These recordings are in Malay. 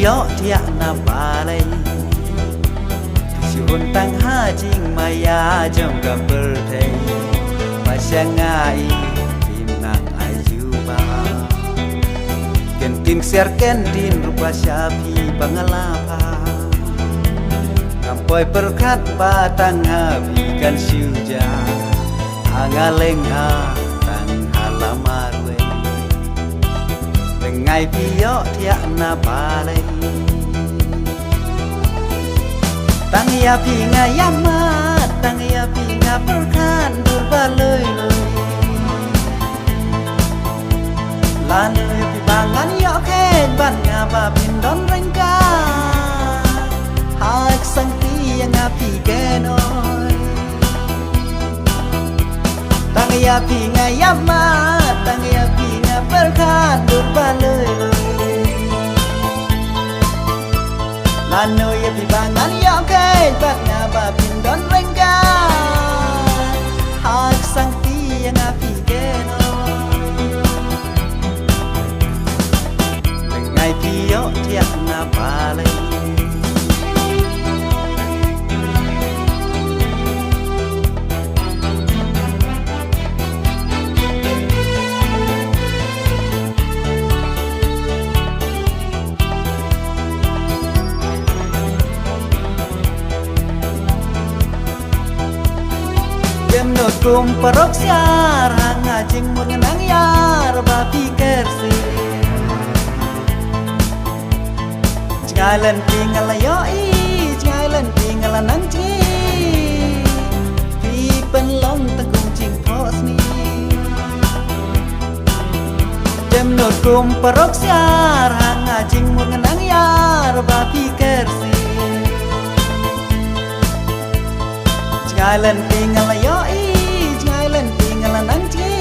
yo tiak na balai Siun tang ha jing maya jom ka berthei Pasyangai tim nang ayuba Ken tim ser ken din rupa syapi pangalapa Ngampoi perkat batang habi kan syuja Angaleng ha tang halamarwe Dengai piyo tiak na balai Tang ya pinga yamat Tang ya pinga perkan durbaloi Lanu pi bangan yo ken ban ngaba pindon rengka Hak sang ti yang api kenoi Tang ya pinga yamat Tang ya pinga perkan durbaloi Lanu ya pi bangan yo ken ban ngaba pindon rengka Hak sang ti yang api kenoi Dengai piyo tiak na balai Jemno kum perok siar hanga jing mengenang yar babi kersi Jangan tinggal yoi Jangan tinggal nang ji Pi penlong tengkung jing pos ni Jemno kum perok siar hanga jing mengenang yar babi kersi Jangan tinggal yoi Jangan tinggal nanti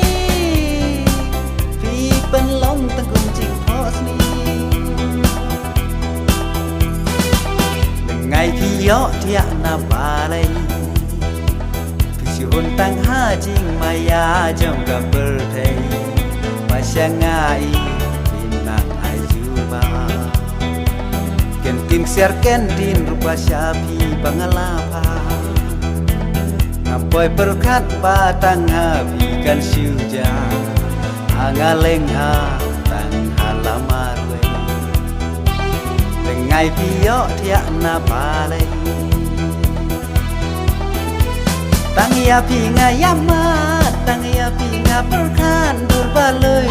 Pi penlong tengkung jing pos ni Dengai piyo tiak na balai Pisiun tang ha jing maya jom ka berthei Pasyangai pinang ayuba Ken tim ser ken din rupa syapi pangalapa Ngampoi perkat batang habi kan syuja Angaleng ha tang halamarwe Dengai piyo tiak na balai Tang ya pinga yamat Tang ya pinga perkan durbaloi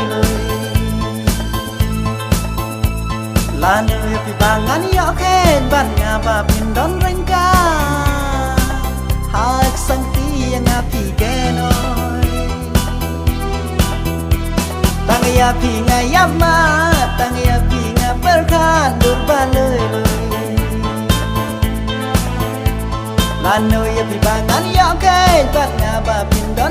Lanu pi bangan yo ken ban ngaba pindon rengka Hak sang ti yang api kenoi Tang ya pinga yamat Tang ya pinga perkan durbaloi Lanu ya pi bangan yo ken ban ngaba pindon